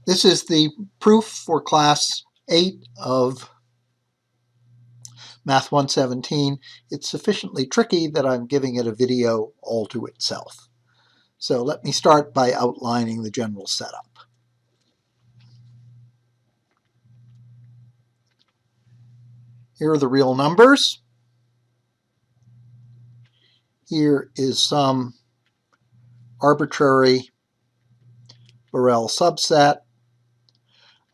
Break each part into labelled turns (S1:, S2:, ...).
S1: This is the proof for class 8 of Math 117. It's sufficiently tricky that I'm giving it a video all to itself. So let me start by outlining the general setup. Here are the real numbers. Here is some arbitrary Borel subset.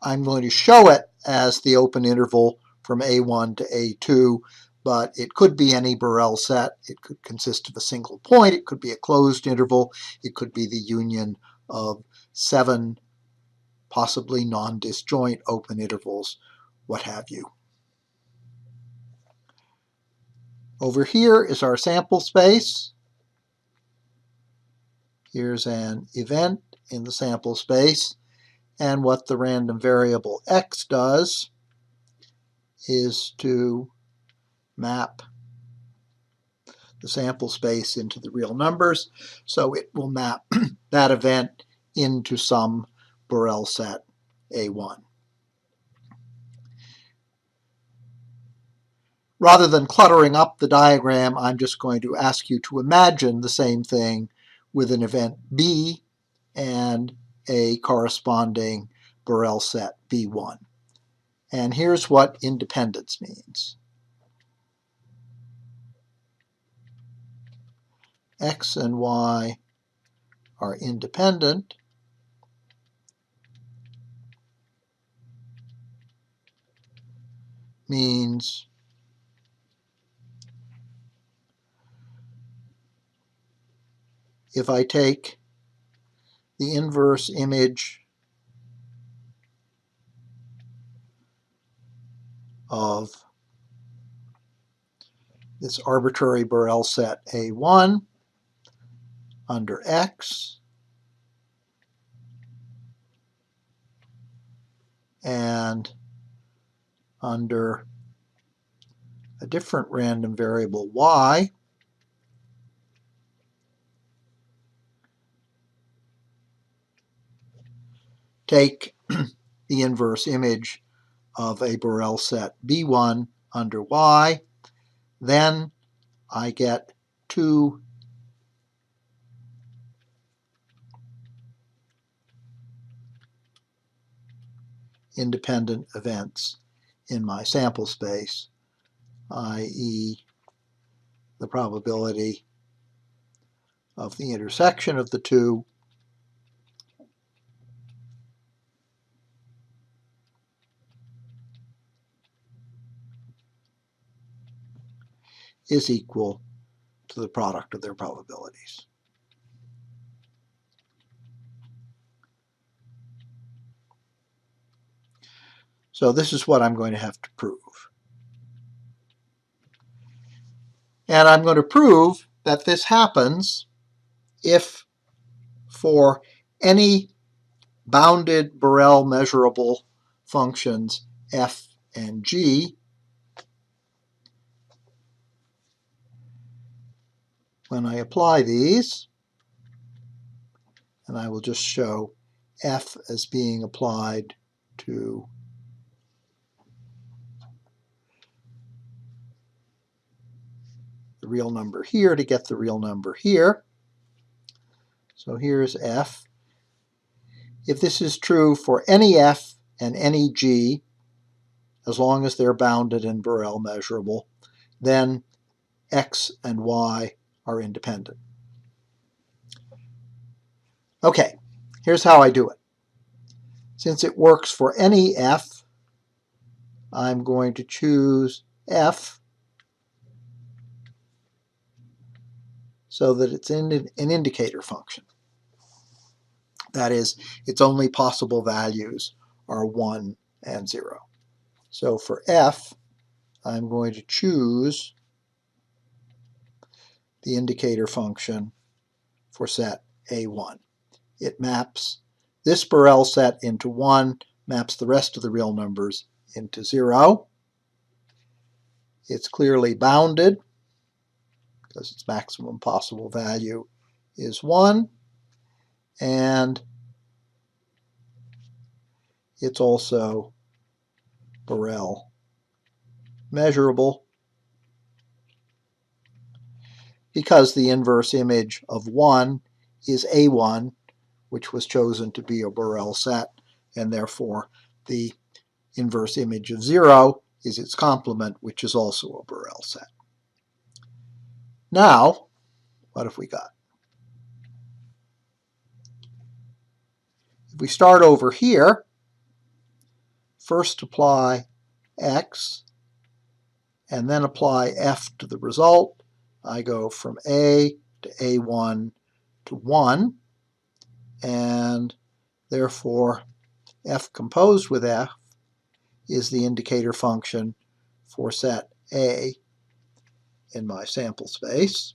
S1: I'm going to show it as the open interval from A1 to A2, but it could be any Borel set. It could consist of a single point. It could be a closed interval. It could be the union of 7 possibly non-disjoint open intervals, what have you. Over here is our sample space. Here's an event in the sample space. And what the random variable x does is to map the sample space into the real numbers. So it will map that event into some Borel set A1. Rather than cluttering up the diagram, I'm just going to ask you to imagine the same thing with an event B and a corresponding Borel set B1. And here's what independence means. X and Y are independent means if I take the inverse image of this arbitrary Borel set A1 under X and under a different random variable Y, take the inverse image of a Borel set B1 under Y, then I get two independent events in my sample space, i.e. the probability of the intersection of the two is equal to the product of their probabilities. So this is what I'm going to have to prove. And I'm going to prove that this happens if for any bounded Borel measurable functions f and g, when I apply these, and I will just show f as being applied to the real number here to get the real number here. So here's f. If this is true for any f and any g, as long as they're bounded and Borel measurable, then x and y are independent. Okay, here's how I do it. Since it works for any f, I'm going to choose f so that it's in an indicator function. That is, its only possible values are 1 and 0. So for f, I'm going to choose the indicator function for set A1. It maps this Borel set into 1, maps the rest of the real numbers into 0. It's clearly bounded because its maximum possible value is 1. And it's also Borel measurable, because the inverse image of 1 is A1, which was chosen to be a Borel set, and therefore the inverse image of 0 is its complement, which is also a Borel set. Now, what have we got? If we start over here, first apply x, and then apply f to the result. I go from A to A1 to 1, and therefore f composed with f is the indicator function for set A in my sample space.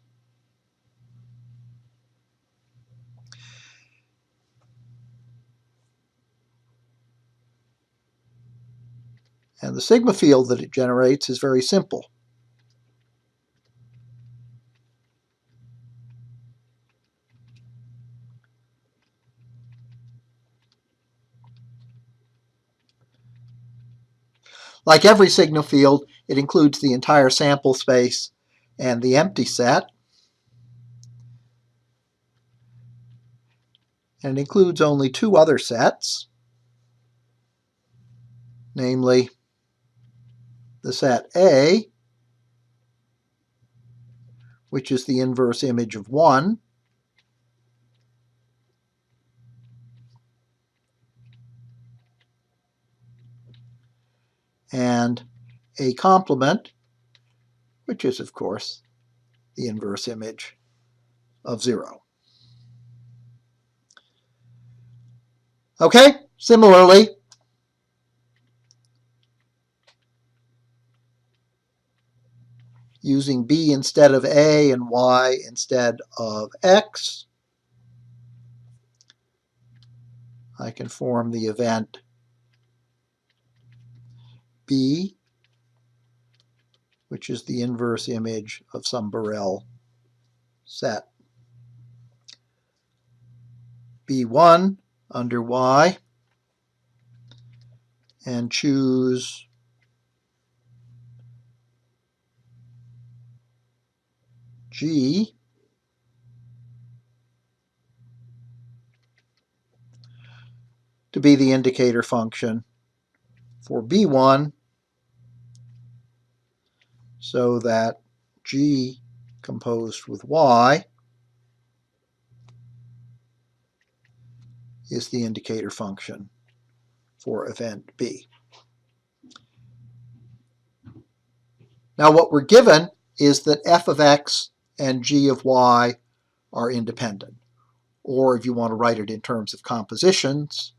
S1: And the sigma field that it generates is very simple. Like every sigma field, it includes the entire sample space and the empty set. And it includes only two other sets, namely the set A, which is the inverse image of 1, and A complement, which is, of course, the inverse image of 0. Okay, similarly, using B instead of A and Y instead of X, I can form the event B, which is the inverse image of some Borel set. B1 under Y, and choose G to be the indicator function for B1, so that G composed with Y is the indicator function for event B. Now what we're given is that f of x and g of y are independent. Or if you want to write it in terms of compositions,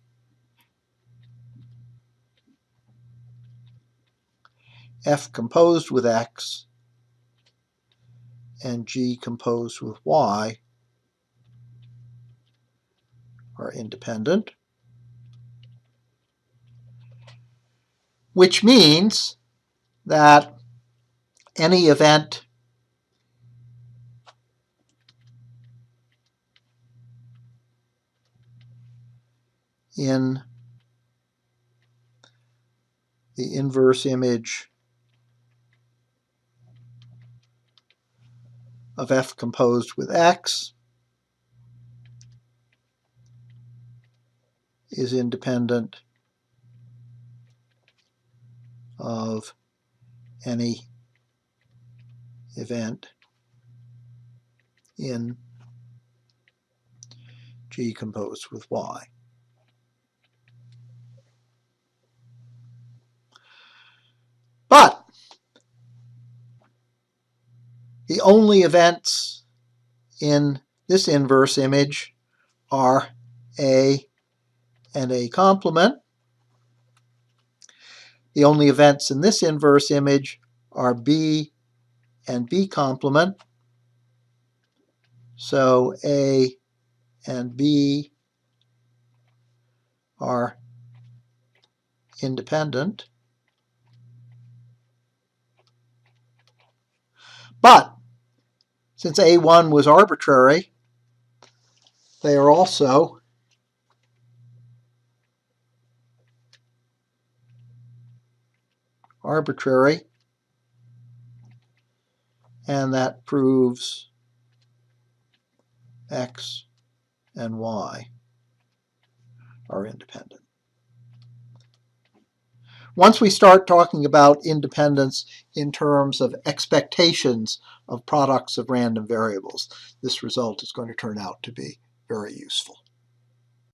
S1: f composed with x and g composed with y are independent, which means that any event in the inverse image of f composed with x is independent of any event in g composed with y. But the only events in this inverse image are A and A complement. The only events in this inverse image are B and B complement. So A and B are independent. But since A1 was arbitrary, they are also arbitrary, and that proves x and y are independent. Once we start talking about independence in terms of expectations of products of random variables, this result is going to turn out to be very useful.